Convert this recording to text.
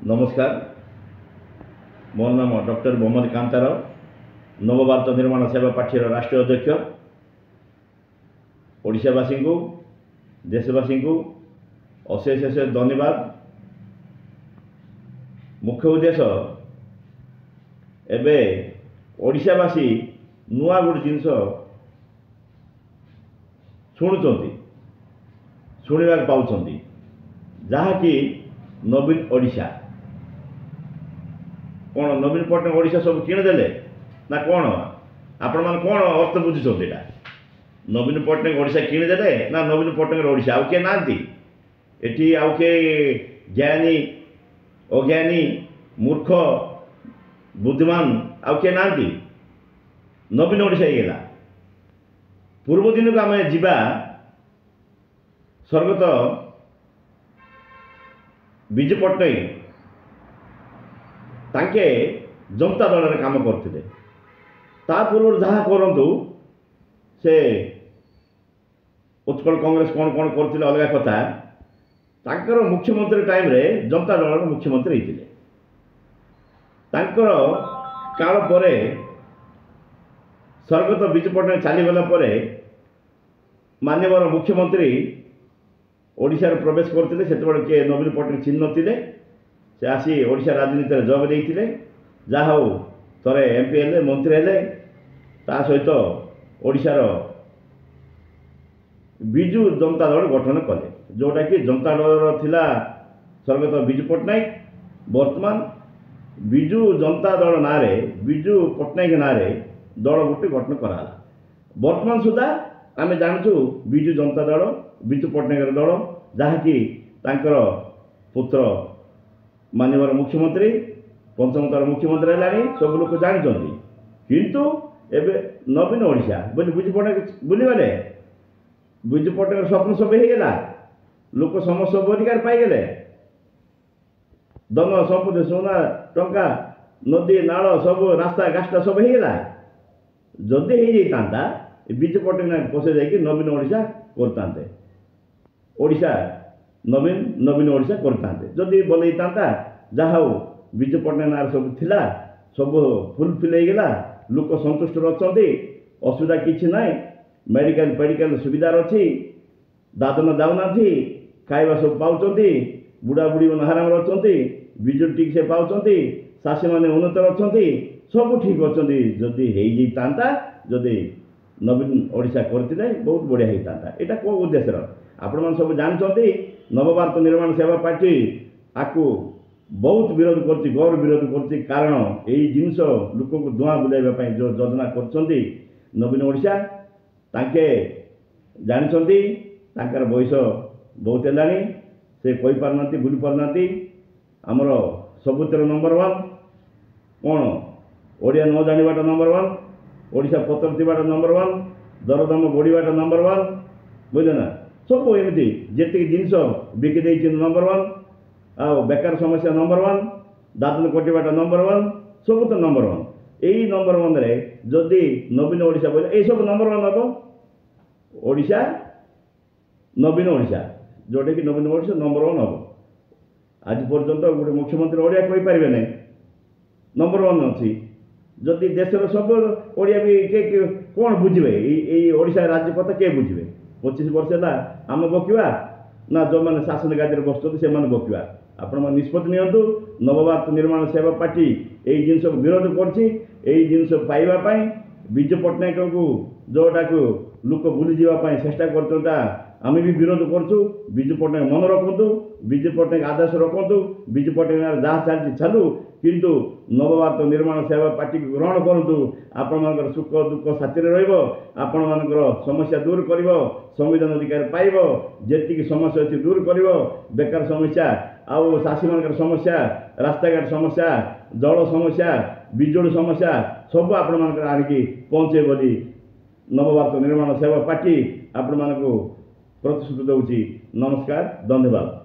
नमस्कार। मोर नाम डॉक्टर मोहम्मद कांताराव, नवभारत निर्माण सेवा पार्टी राष्ट्रीय अध्यक्ष। ओडिशावासी को देशवासी को अशेष अशेष धन्यवाद। मुख्य उद्देश्य एबे ओडिशावासी नुआ गोटे जिनस शुणा पाँच जहाँकि नवीन ओडिशा कौन नवीन पट्टनायक ओडिशा सब किणदेले ना कौन आपण मान कौन अर्थ बुझुछन एटा नवीन पट्टनायक ओडिशा किणदेले ना नवीन पट्टनायक ओडिशा आउ के नांती एठी आउ के ज्ञानी अज्ञानी मूर्ख बुद्धिमान आउ के नांती नवीन ओडिशा हेला। पूर्व दिन को आम जीवा स्वर्गत विजु पट्टनायक तांके जनता दल रे काम करते पूर्व जहाँ करूँ से उत्कल कांग्रेस कौन कौन करते अलग कथा तांकर मुख्यमंत्री टाइम रे जनता दल मुख्यमंत्री होते काल पर स्वर्गत विजु पट्टनायक चलीगला माननीय मुख्यमंत्री ओडिशा प्रवेश करते से किए नवीन पट्टनायक चिन्ह थे से आसी ओडिशा राजनीति में जग देते जहा हो थे एमपी हेले मंत्री हेले ता सहित ओडिशार विजु जनता दल गठन कले जोटा कि जनता दल थिला स्वर्गत विजु पट्टनायक वर्तमान विजु जनता दल ना विजु पट्टनायक ना दल गोटे गठन कराला। वर्तमान सुधा आम जानूँ विजु जनता दल विजु पट्टनायक दल जहाँकि तांकर पुत्र माननीय मुख्यमंत्री पंचम थर मुख्यमंत्री है सब लोग जानते किंतु एबे नवीन ओडिशा बोली विजु पट्टनायक बुझीगले विजु पट्टनायक स्वप्न सब होगा लोक समस्त सब अधिकार पाईगले धन संपत्ति सोना टंका नदी नाल सब रास्ता गास्ता सब होगा जदि हो जाता विजु पट्टनायक पशे जाकि नवीन ओडिशा करते ओडिशा नवीन नवीन ओडिशा करते जदि भल होता जहा हो विजु पट्टनायक सब थिला सब फुलफिल होगा लोक संतुष्ट अच्छा असुविधा किसी ना मेडिकल सुविधा अच्छी दादन जाऊना खाଇବା सब पाँच बुढ़ा बुढ़ी मैंने आराम अच्छा विजु ठीक से पाँच चाषी मैंने उन्नत अच्छा सब ठीक अच्छा जदि होता जदि नवीन ओडिशा करते बहुत बढ़िया होता। यहाँ कौ उद्देश्य आपण मैंने सब जानते नवभारत निर्माण सेवा पार्टी आपको बहुत विरोध कर गौर विरोध कर कारण यही जिनस लोक को धुआं बुलाइवाई जो योजना कर नवीन ओडिशा तांके जानते बयस बहुत है से कही पारना बुझी पारना आमर सबुतर नंबर वन कौन ओडिया न जानिबाटा नंबर वन ओडिशा पत्र थिबाटा नंबर वन दरदाम बढ़िबाटा नंबर वन बुझे ना सब एमती जी जिनस बिकी नंबर वन आ बेकार समस्या नंबर वन दादन कटिबाटा नंबर वन सब तो नंबर वन यही नंबर वन रे जदि नवीन ओडिशा बोले ये सब नंबर वन हम ओडिशा नवीन ओडिशा जोटा कि नवीन ओडिशा नंबर वन हम आज पर्यंत गोटे मुख्यमंत्री ओडिया कही पारे ना नंबर वन अच्छी जदि देशर सब ओडिया भी के कौन बुझे ये ओडिशा राज्य कथा किए बुझे 25 वर्ष है आम बकिवा ना जो मैंने शासन गादी बसुँच से बकिवा आपण मैंने निष्पत्ति नियंतु। नवभारत निर्माण सेवा पार्टी यही जिनस विरोध करी जिनस पाइबापी विजु पट्टनायक को जोटा को लोक भूली जावाई चेष्टा करता आम भी विरोध करूँ। विजु पट्टनायक मन रखु विजु पट्टनायक आदेश रखु विजु पट्टनायक जहाँ चलती चलू किंतु नवभारत निर्माण सेवा पार्टी को ग्रहण करूँ आपण मान सुख दुख साथी आपण मान समस्या दूर कर संविधान अधिकार पाइब जी समस्या अच्छी दूर कर बेकार समस्या आउ चाषी मान समस्या रास्ताघाट समस्या जल समस्या बिजुली समस्या सब आपण मान आणिकी पहुँचे बोली नवभारत निर्माण सेवा पार्टी आपण मान प्रतिश्रुति दूसरी। नमस्कार, धन्यवाद।